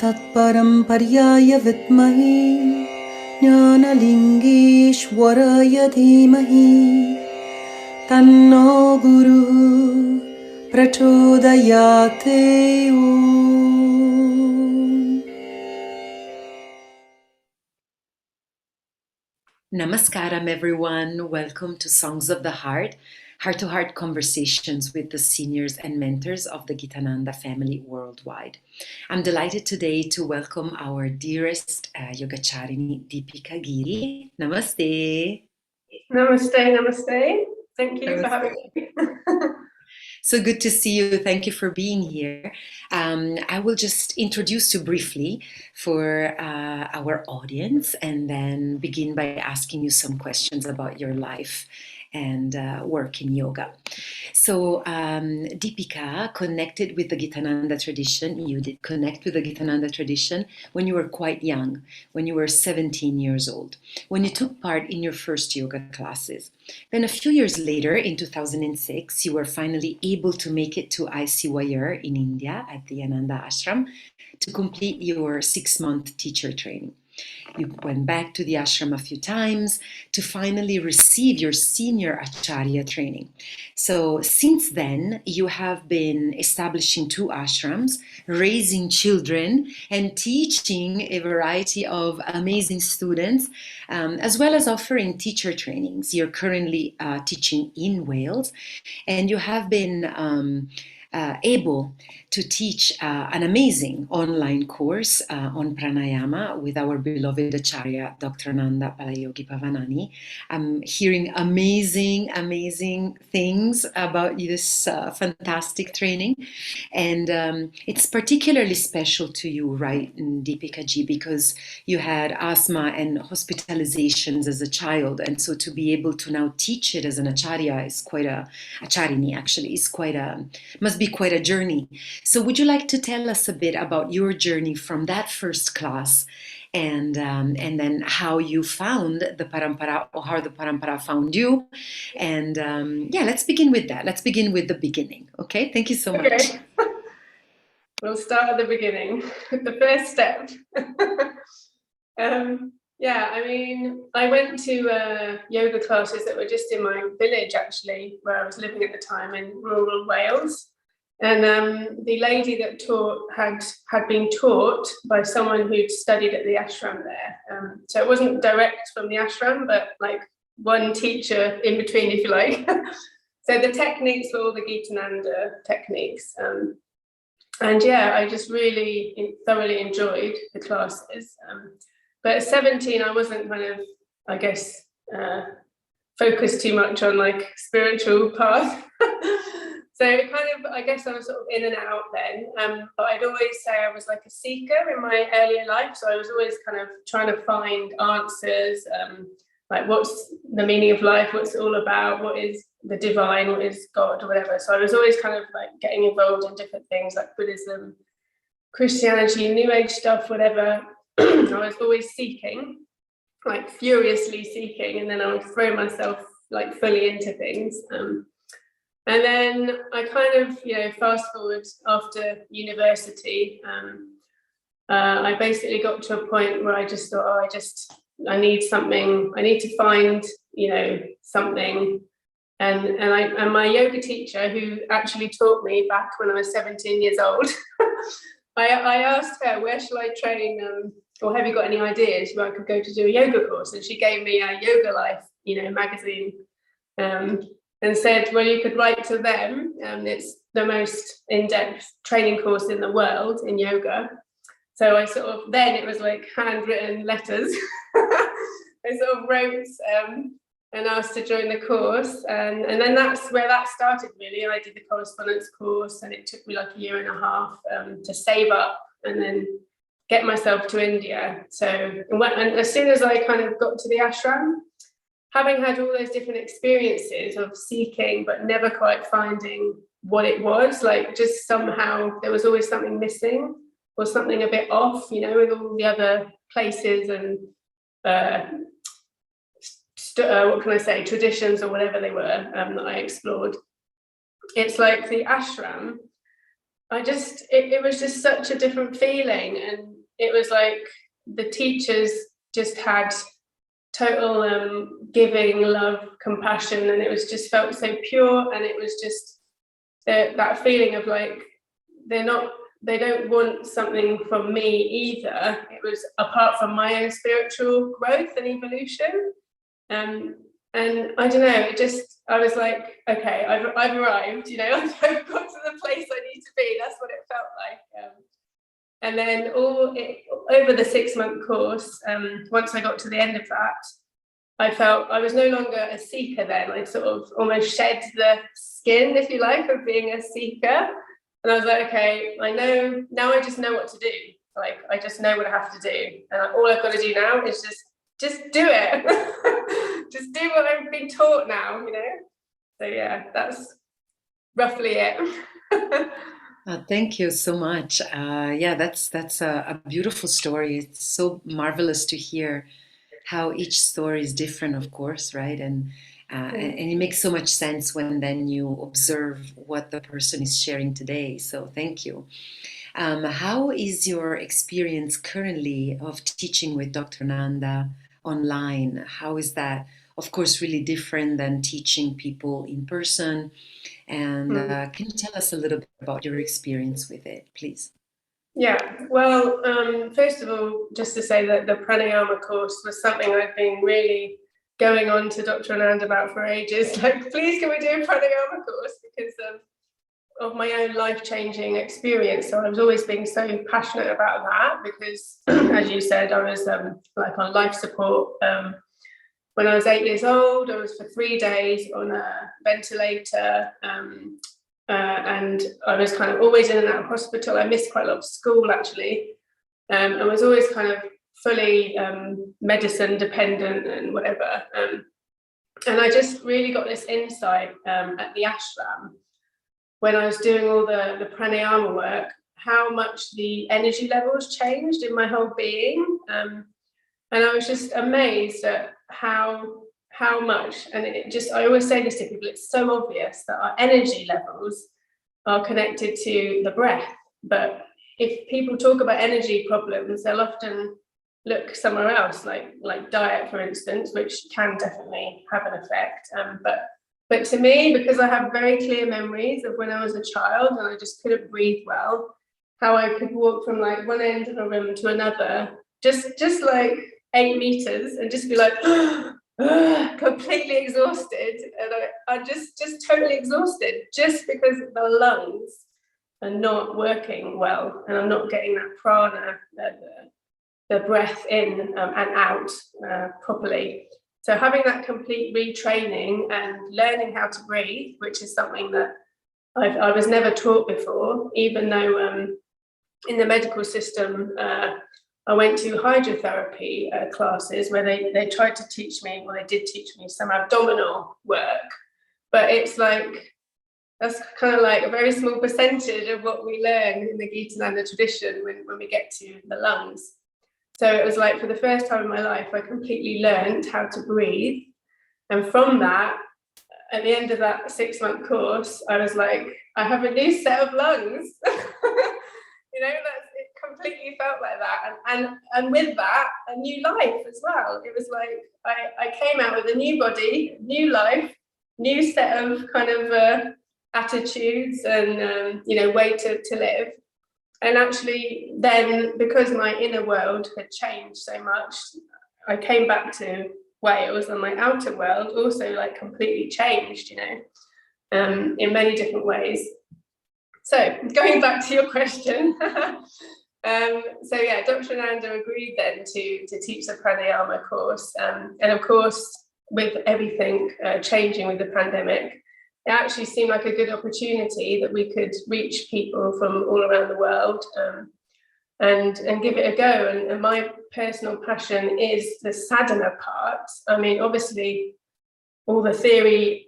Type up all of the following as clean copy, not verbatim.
तत्परम्पर्याय विद्महे ज्ञानलिङ्गेश्वराय धीमहि तन्नो गुरुः प्रचोदयात् ॐ. Namaskaram, everyone. Welcome to Songs of the heart-to-heart conversations with the seniors and mentors of the Gitananda family worldwide. I'm delighted today to welcome our dearest Yogacharini Deepika Giri. Namaste. Namaste, namaste. Thank you for having me. So good to see you. Thank you for being here. I will just introduce you briefly for our audience and then begin by asking you some questions about your life and work in yoga. So Deepika connected with the Gitananda tradition. You did connect with the Gitananda tradition when you were quite young, when you were 17 years old, when you took part in your first yoga classes. Then a few years later, in 2006, you were finally able to make it to ICYER in India at the Ananda Ashram to complete your 6-month teacher training. You went back to the ashram a few times to finally receive your Senior Achariya Training. So since then, you have been establishing 2 ashrams, raising children, and teaching a variety of amazing students, as well as offering teacher trainings. You're currently teaching in Wales, and you have been able to teach an amazing online course on Pranayama with our beloved Acharya Dr. Nanda Balayogi Pavanani. I'm hearing amazing things about this fantastic training, and it's particularly special to you, right, Deepika ji, because you had asthma and hospitalizations as a child, and so to be able to now teach it as an Acharya is quite a Acharini actually is must be quite a journey. So would you like to tell us a bit about your journey from that first class and then how you found the Parampara, or how the Parampara found you? And yeah, let's begin with that. Let's begin with the beginning. Okay, thank you so much. We'll start at the beginning, the first step. Yeah, I mean, I went to yoga classes that were just in my village, actually, where I was living at the time in rural Wales. And the lady that taught had been taught by someone who'd studied at the ashram there. So it wasn't direct from the ashram, but like one teacher in between, if you like. So the techniques were all the Gitananda techniques. And yeah, I just really thoroughly enjoyed the classes. But at 17, I wasn't kind of, I guess, focused too much on like spiritual path. So kind of, I guess I was sort of in and out then. But I'd always say I was like a seeker in my earlier life. So I was always kind of trying to find answers, like what's the meaning of life, what's it all about, what is the divine, what is God, or whatever. So I was always kind of like getting involved in different things like Buddhism, Christianity, New Age stuff, whatever. I was always seeking, like furiously seeking, and then I would throw myself like fully into things. And then I kind of, fast forward after university, I basically got to a point where I just thought, I need something, I need to find, something. And my yoga teacher, who actually taught me back when I was 17 years old, I asked her, where shall I train, or have you got any ideas where I could go to do a yoga course? And she gave me a Yoga Life, magazine, and said, well, you could write to them. It's the most in-depth training course in the world in yoga. So I then it was like handwritten letters. I sort of wrote and asked to join the course. And then that's where that started, really. I did the correspondence course, and it took me like a year and a half to save up and then get myself to India. So and as soon as I kind of got to the ashram, having had all those different experiences of seeking but never quite finding what it was, like just somehow there was always something missing or something a bit off, with all the other places and what can I say, traditions or whatever they were that I explored. it's like the ashram. It was just such a different feeling, and it was like the teachers just had total giving, love, compassion, and it was just felt so pure, and it was just that feeling of like they don't want something from me either. It was apart from my own spiritual growth and evolution. And I don't know, I was like, okay, I've arrived, you know, I've got to the place I need to be. That's what it felt like. And then over the 6-month course, once I got to the end of that, I felt I was no longer a seeker then. I sort of almost shed the skin, if you like, of being a seeker. And I was like, okay, I know, now I just know what to do. Like, I just know what I have to do. And all I've got to do now is just do it. Just do what I've been taught now, you know? So yeah, that's roughly it. Thank you so much. Yeah, that's a beautiful story. It's so marvelous to hear how each story is different, of course, right? And it makes so much sense when then you observe what the person is sharing today. So thank you. How is your experience currently of teaching with Dr. Nanda online? How is that, of course, really different than teaching people in person? And can you tell us a little bit about your experience with it, please? Yeah, well, first of all, just to say that the Pranayama course was something I've been really going on to Dr. Anand about for ages. Like, please can we do a Pranayama course, because of my own life-changing experience. So I was always being so passionate about that, because as you said, I was like on life support. When I was 8 years old, I was for 3 days on a ventilator, and I was kind of always in and out of hospital. I missed quite a lot of school, actually. I was always kind of fully medicine dependent and whatever. And I just really got this insight at the ashram when I was doing all the pranayama work, how much the energy levels changed in my whole being. And I was just amazed at how much, and I always say this to people, it's so obvious that our energy levels are connected to the breath. But if people talk about energy problems, they'll often look somewhere else, like diet, for instance, which can definitely have an effect. But to me, because I have very clear memories of when I was a child and I just couldn't breathe well, how I could walk from like one end of a room to another, just like 8 meters, and just be like completely exhausted, and I just totally exhausted, just because the lungs are not working well, and I'm not getting that prana, the breath in and out properly. So having that complete retraining and learning how to breathe, which is something that I was never taught before, even though in the medical system, I went to hydrotherapy classes where they tried to teach me, well, they did teach me some abdominal work, but it's like, that's kind of like a very small percentage of what we learn in the Gitananda tradition when we get to the lungs. So it was like, for the first time in my life, I completely learned how to breathe. And from that, at the end of that 6-month course, I was like, I have a new set of lungs. You know, it completely felt like that. And with that, a new life as well. It was like, I came out with a new body, new life, new set of kind of attitudes and, you know, way to live. And actually then, because my inner world had changed so much, I came back to Wales, and my outer world also like completely changed, you know, in many different ways. So going back to your question, so yeah, Dr. Nanda agreed then to teach the Pranayama course. And of course, with everything changing with the pandemic, it actually seemed like a good opportunity that we could reach people from all around the world and give it a go. And my personal passion is the sadhana part. I mean, obviously, all the theory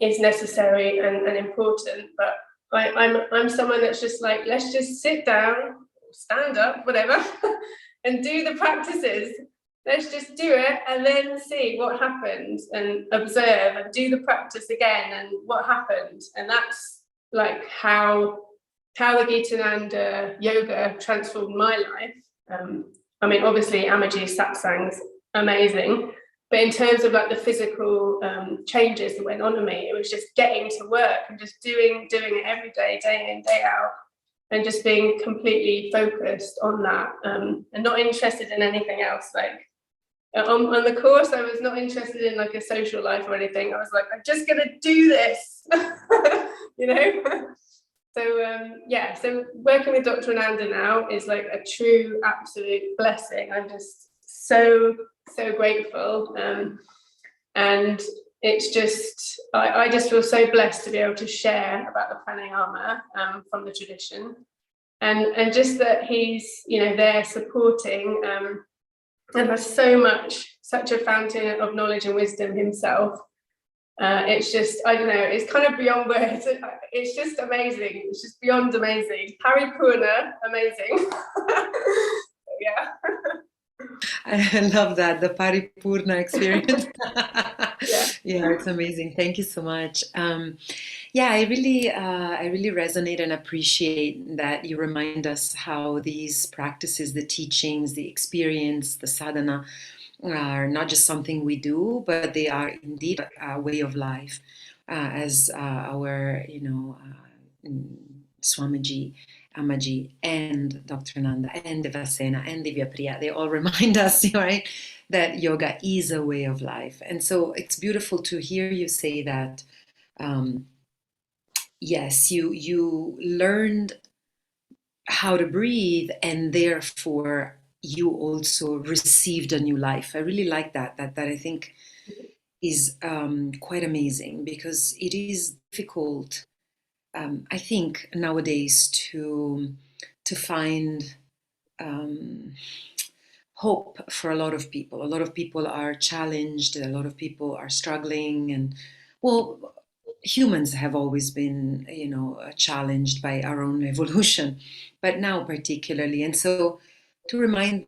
is necessary and important, but I'm someone that's just like, let's just sit down, stand up, whatever, and do the practices. let's just do it and then see what happened and observe and do the practice again and what happened. And that's like how the Gitananda yoga transformed my life. I mean, obviously Amaji satsang's amazing, but in terms of like the physical changes that went on in me, it was just getting to work and just doing it every day, day in, day out, and just being completely focused on that, and not interested in anything else. Like on the course, I was not interested in like a social life or anything. I was like, I'm just gonna do this, you know. So yeah, so working with Dr. Ananda now is like a true, absolute blessing. I'm just so grateful, and it's just I just feel so blessed to be able to share about the pranayama from the tradition, and just that he's, you know, there supporting, and has such a fountain of knowledge and wisdom himself. It's just, I don't know, it's kind of beyond words. It's just amazing. It's just beyond amazing. Paripurna, amazing. Yeah. I love that, the Paripurna experience. Yeah. Yeah, it's amazing. Thank you so much. Yeah, I really resonate and appreciate that you remind us how these practices, the teachings, the experience, the sadhana are not just something we do, but they are indeed a way of life, as our, Swamiji, Amaji, and Dr. Nanda, and Devasena, and Divyapriya, they all remind us, right, that yoga is a way of life. And so it's beautiful to hear you say that, yes, you learned how to breathe, and therefore you also received a new life. I really like that. That I think is quite amazing, because it is difficult, I think, nowadays to find hope for a lot of people. A lot of people are challenged. A lot of people are struggling, and well, humans have always been, challenged by our own evolution, but now particularly. And so, to remind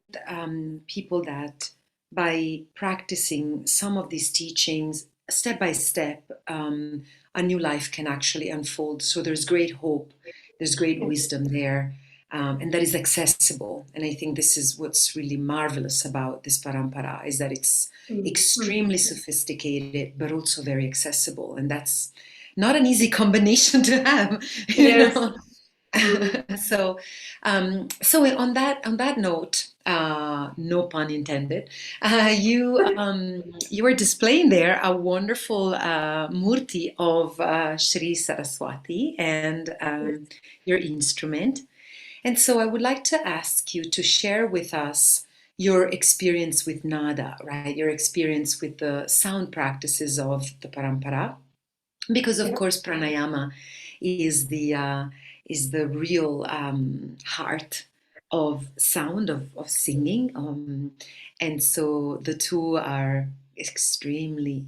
people that by practicing some of these teachings step by step, a new life can actually unfold. So there's great hope, there's great wisdom there, and that is accessible. And I think this is what's really marvelous about this parampara, is that it's extremely sophisticated, but also very accessible. And that's not an easy combination to have, Yes. know. So on that note, no pun intended, you were displaying there a wonderful murti of Sri Saraswati and your instrument. And so I would like to ask you to share with us your experience with nada, right? Your experience with the sound practices of the parampara, because of course pranayama is the real heart of sound, of singing, and so the two are extremely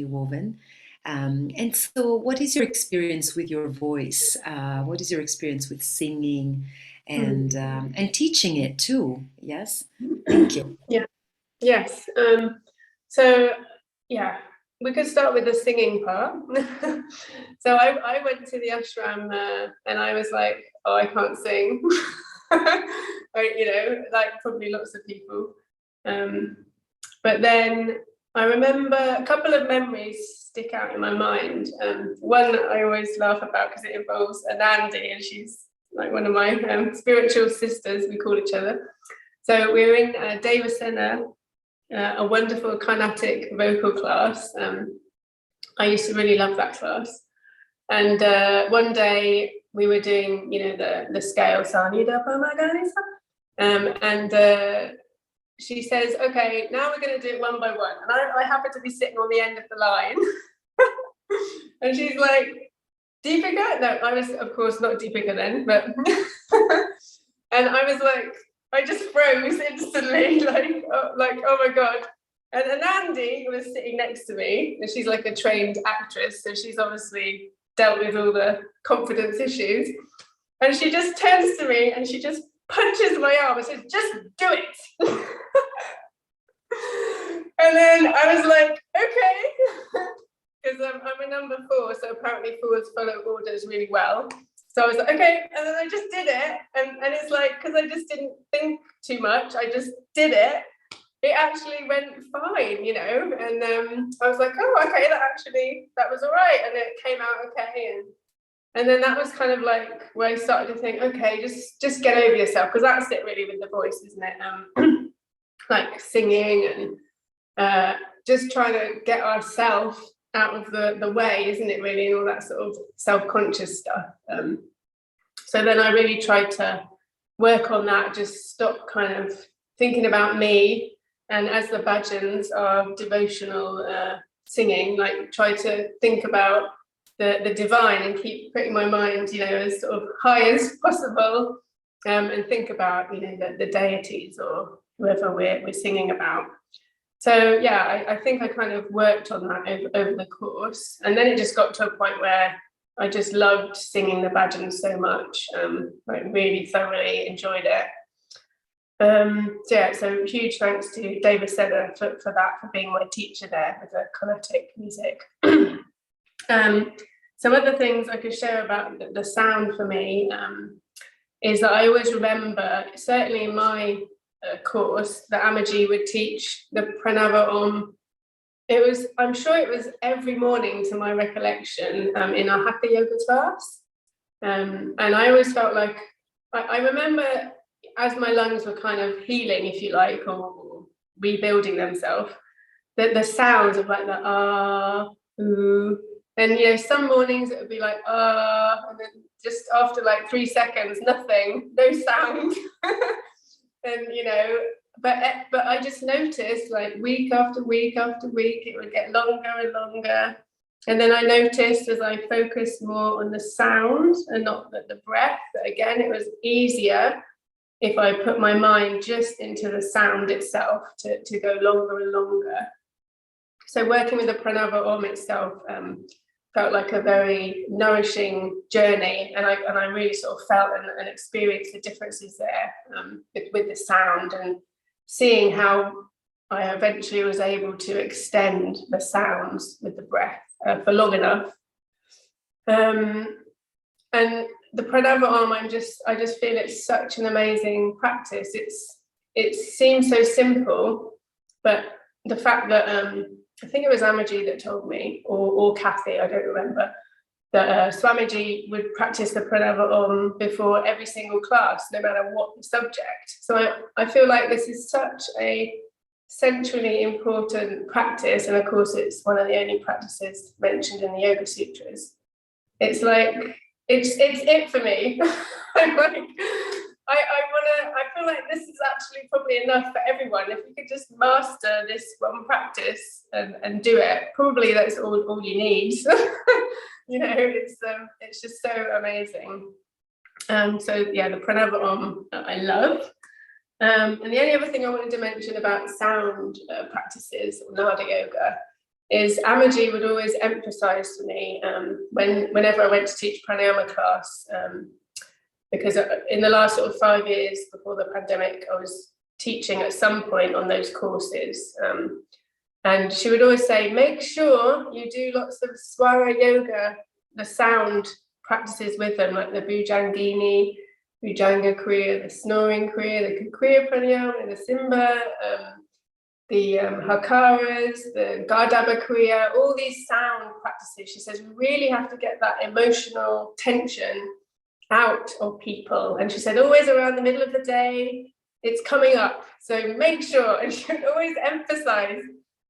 woven. And so, what is your experience with your voice? What is your experience with singing and teaching it too? Yes, thank you. Yeah. Yes. So yeah, we could start with the singing part. So I went to the ashram and I was like, oh, I can't sing. Like probably lots of people. But then I remember a couple of memories stick out in my mind. One I always laugh about because it involves Anandi, and she's like one of my spiritual sisters, we call each other. So we were in Devasena, a wonderful Carnatic vocal class. I used to really love that class. And one day we were doing, the scale, and she says, okay, now we're going to do it one by one. And I happen to be sitting on the end of the line. And she's like, Deepika? No, I was, of course, not Deepika then, but... And I was like, I just froze instantly, like, oh my God. And Anandi was sitting next to me, and she's like a trained actress, so she's obviously dealt with all the confidence issues. And she just turns to me and she just punches my arm and says, just do it. And then I was like, okay, because I'm a number 4, so apparently 4s follow orders really well. So I was like, okay, and then I just did it, and it's like, because I just didn't think too much, I just did it. It actually went fine, you know, and I was like, oh, okay, that was all right, and it came out okay, and then that was kind of like where I started to think, okay, just get over yourself, because that's it really with the voice, isn't it? Like singing and just trying to get ourselves out of the way, isn't it really, and all that sort of self-conscious stuff. So then I really tried to work on that, just stop kind of thinking about me, and as the bhajans are devotional singing, like try to think about the divine and keep putting my mind, you know, as sort of high as possible, and think about, you know, the deities or whoever we're singing about. So yeah, I think I kind of worked on that over the course, and then it just got to a point where I just loved singing the bhajans so much. I really thoroughly enjoyed it. So yeah, so huge thanks to David Sedder for that, for being my teacher there with the Carnatic music. Some other things I could share about the sound for me is that I always remember, certainly in my course, that Amaji would teach the Pranava Om. I'm sure it was every morning, to my recollection, in our Hatha Yoga class. And I always felt like, I remember as my lungs were kind of healing, if you like, or rebuilding themselves, that the sounds of like the ah, ooh, and you know, some mornings it would be like ah, and then just after like 3 seconds, nothing, no sound. And you know, but I just noticed, like week after week after week, it would get longer and longer. And then I noticed, as I focused more on the sound and not the breath, that again, it was easier if I put my mind just into the sound itself to go longer and longer. So working with the Pranava Om itself felt like a very nourishing journey, and I really sort of felt and experienced the differences there with the sound, and seeing how I eventually was able to extend the sounds with the breath for long enough. And the Pranava Om, I just feel it's such an amazing practice. It seems so simple, but the fact that I think it was Amaji that told me, or Kathy, I don't remember, that Swamiji would practice the Pranava Om before every single class, no matter what the subject. So I feel like this is such a centrally important practice, and of course it's one of the only practices mentioned in the Yoga Sutras. It's like, it's it for me. I'm like, I feel like this is actually probably enough for everyone. If you could just master this one practice and do it, probably that's all you need. You know, it's just so amazing. So yeah, the Pranava Om I love. And the only other thing I wanted to mention about sound practices or Nada Yoga is Amaji would always emphasize to me whenever I went to teach pranayama class, because in the last sort of 5 years before the pandemic, I was teaching at some point on those courses. And she would always say, make sure you do lots of Swara Yoga, the sound practices with them, like the Bhujangini, Bhujanga Kriya, the snoring Kriya, the Kriya Pranayama, the Simba, the Hakaras, the Gardaba Kriya, all these sound practices. She says, we really have to get that emotional tension out of people. And she said, always around the middle of the day, it's coming up. So make sure. And she would always emphasize.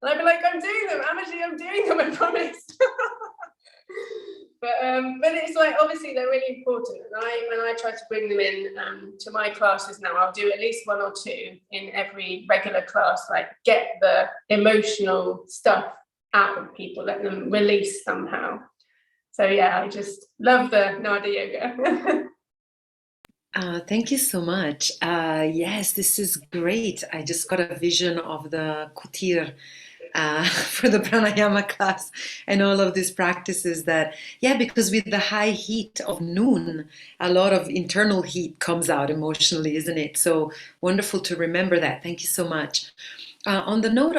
And I'd be like, I'm doing them, Amaji, I'm doing them, I promise. But it's like, obviously they're really important. And I try to bring them in to my classes now. I'll do at least 1 or 2 in every regular class, like get the emotional stuff out of people, let them release somehow. So yeah, I just love the Nada Yoga. Thank you so much. Yes, this is great. I just got a vision of the kutir for the pranayama class and all of these practices that, yeah, because with the high heat of noon, a lot of internal heat comes out emotionally, isn't it? So wonderful to remember that. Thank you so much. On the note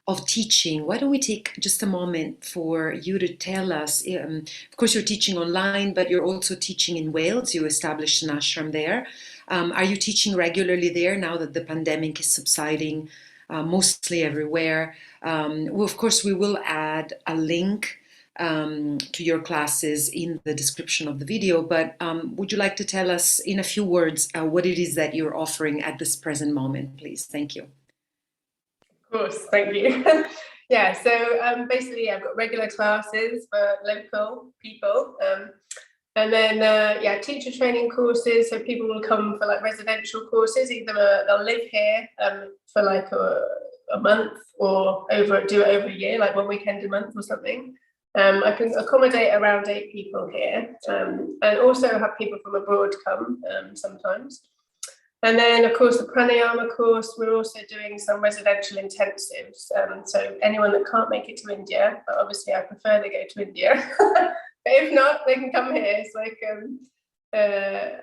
of teaching, why don't we take just a moment for you to tell us? Of course, you're teaching online, but you're also teaching in Wales. You established an ashram there. Are you teaching regularly there now that the pandemic is subsiding mostly everywhere? Well, of course, we will add a link to your classes in the description of the video, but would you like to tell us in a few words what it is that you're offering at this present moment, please? Thank you. Of course, thank you. Yeah, so basically I've got regular classes for local people, and then yeah, teacher training courses, so people will come for like residential courses, either they'll live here for like a month or do it over a year, like 1 weekend a month or something. I can accommodate around 8 people here, and also have people from abroad come sometimes. And then, of course, the Pranayama course, we're also doing some residential intensives. So anyone that can't make it to India, but obviously I prefer they go to India. But if not, they can come here. It's like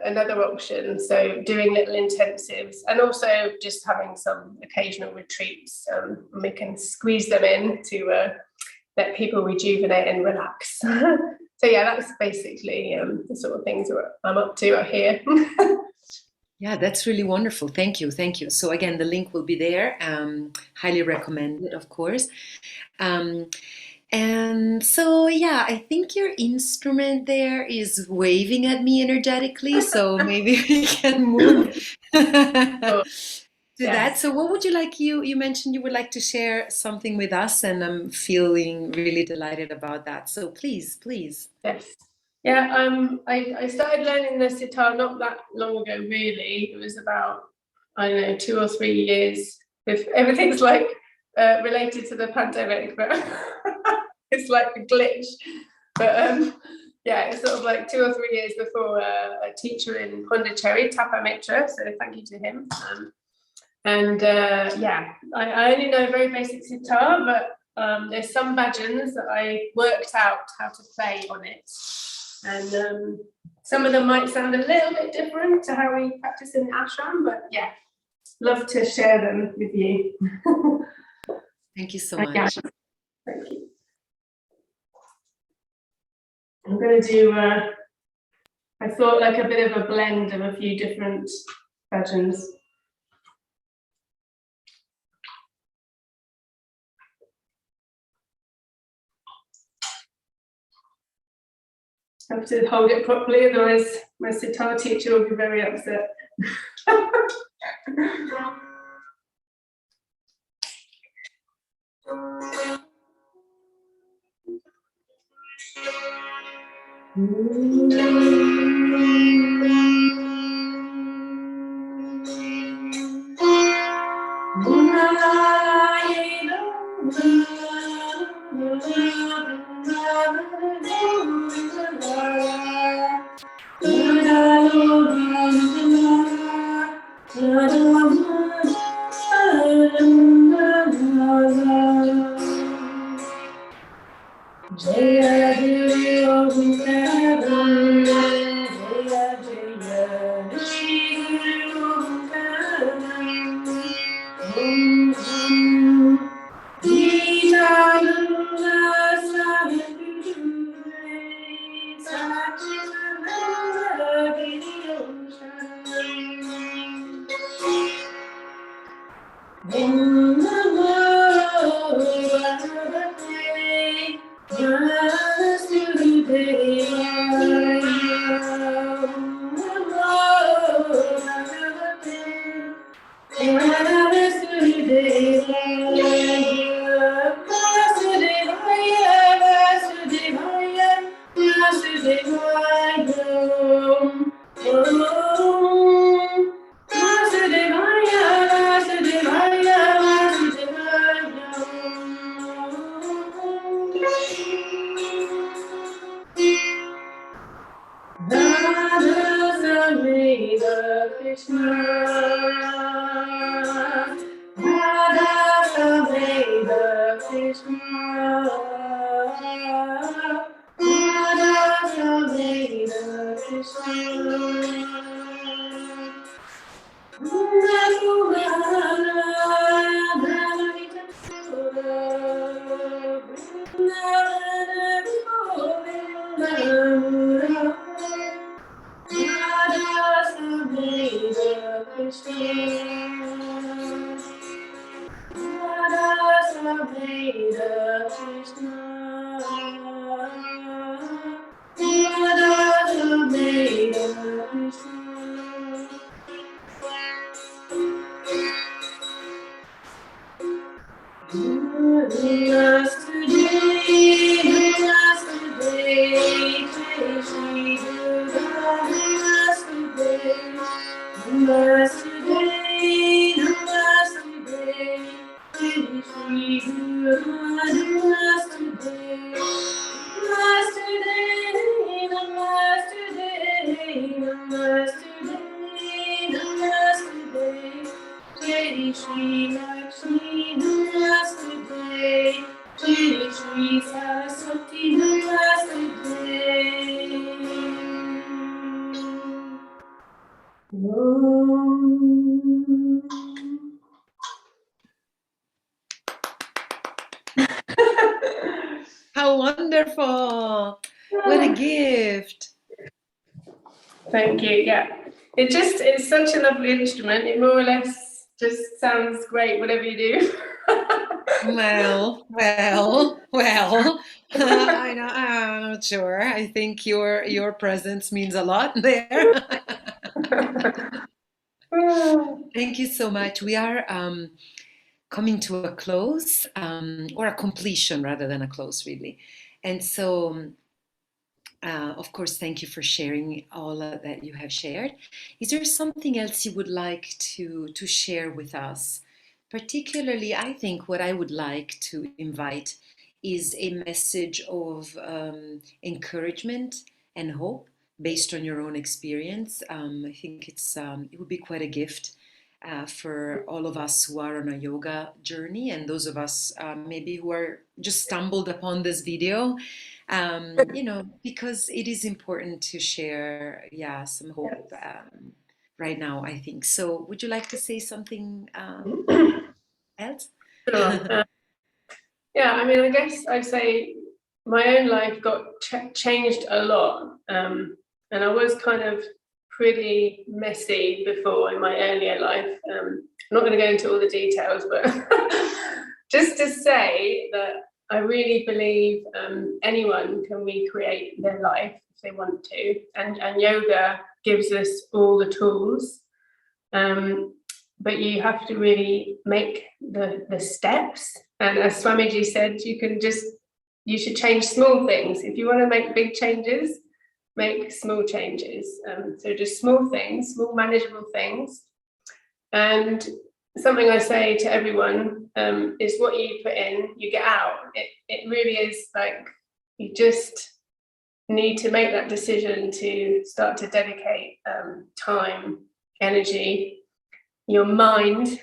another option. So doing little intensives and also just having some occasional retreats. And we can squeeze them in to let people rejuvenate and relax. So yeah, that's basically the sort of things that I'm up to out here. Yeah, that's really wonderful. Thank you. Thank you. So again, the link will be there. Highly recommended, of course. And so, yeah, I think your instrument there is waving at me energetically. So maybe we can move to that. So what would you like, you mentioned you would like to share something with us, and I'm feeling really delighted about that. So please, please. Yes. Yeah, I started learning the sitar not that long ago, really. It was about, I don't know, 2 or 3 years. If everything's like related to the pandemic, but it's like a glitch. But yeah, it's sort of like 2 or 3 years before a teacher in Pondicherry, Tapa Mitra, so thank you to him. And yeah, I only know very basic sitar, but there's some bhajans that I worked out how to play on it. And some of them might sound a little bit different to how we practice in the ashram, but yeah, love to share them with you. Thank you so much. Yeah. Thank you. I'm going to do, I thought like a bit of a blend of a few different bhajans. I have to hold it properly, otherwise my sitar teacher will be very upset. How wonderful! What a gift! Thank you. Yeah, it's such a lovely instrument. It more or less just sounds great, whatever you do. Well. I'm not sure. I think your presence means a lot there. Thank you so much. We are coming to a close, or a completion rather than a close, really. And so, of course, thank you for sharing all that you have shared. Is there something else you would like to share with us? Particularly, I think what I would like to invite is a message of encouragement and hope based on your own experience. I think it would be quite a gift for all of us who are on a yoga journey, and those of us maybe who are just stumbled upon this video, because it is important to share, yeah, some hope right now, I think. So, would you like to say something else? Sure. Yeah, I mean, I guess I'd say my own life got changed a lot, and I was kind of pretty messy before in my earlier life. I'm not going to go into all the details, but just to say that I really believe anyone can recreate their life if they want to, and yoga gives us all the tools. But you have to really make the steps. And as Swamiji said, you should change small things. If you want to make big changes, make small changes. So just small things, small manageable things. And something I say to everyone is what you put in, you get out. It really is like, you just need to make that decision to start to dedicate time, energy, your mind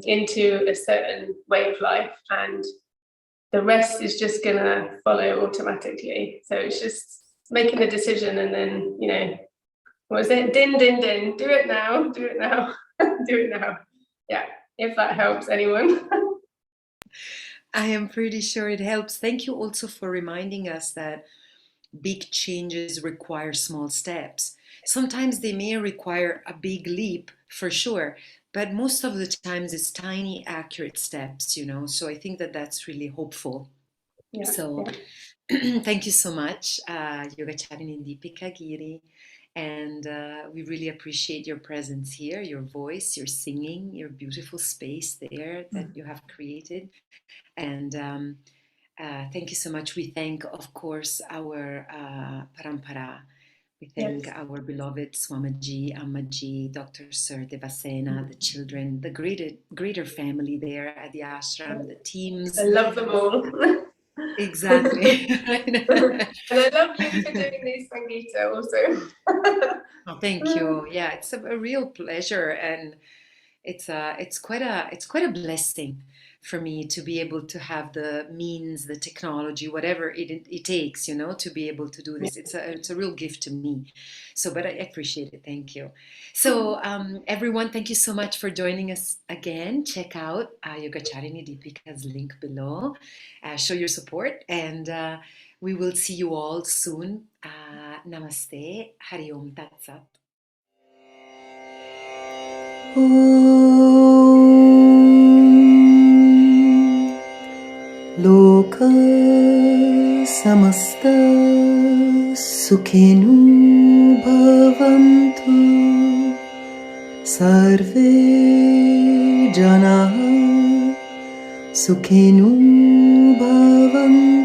into a certain way of life, and the rest is just gonna follow automatically. So it's just making a decision, and then, what is it? Din, din, din, do it now, do it now, do it now. Yeah, if that helps anyone. I am pretty sure it helps. Thank you also for reminding us that big changes require small steps. Sometimes they may require a big leap, for sure, but most of the times it's tiny, accurate steps, So I think that that's really hopeful. Yeah, so yeah. Thank you so much, Yogacharini Deepika Giri. And we really appreciate your presence here, your voice, your singing, your beautiful space there that you have created. And thank you so much. We thank, of course, our parampara. We thank our beloved Swamiji, Ammaji, Dr. Sir Devasena, the children, the greater family there at the ashram, the teams. I love them all. Exactly. And I love you for doing this, Sangeeta, also. Oh, thank you. Yeah, it's a real pleasure, and it's quite a blessing for me to be able to have the means, the technology, whatever it takes, to be able to do this. It's a real gift to me. So, but I appreciate it. Thank you. So, everyone, thank you so much for joining us again. Check out Yogacharini Deepika's link below. Show your support, and we will see you all soon. Namaste. Hari Om Tat Sat. Loka samasta sukhinu bhavantu sarve jana sukhinu bhavantu.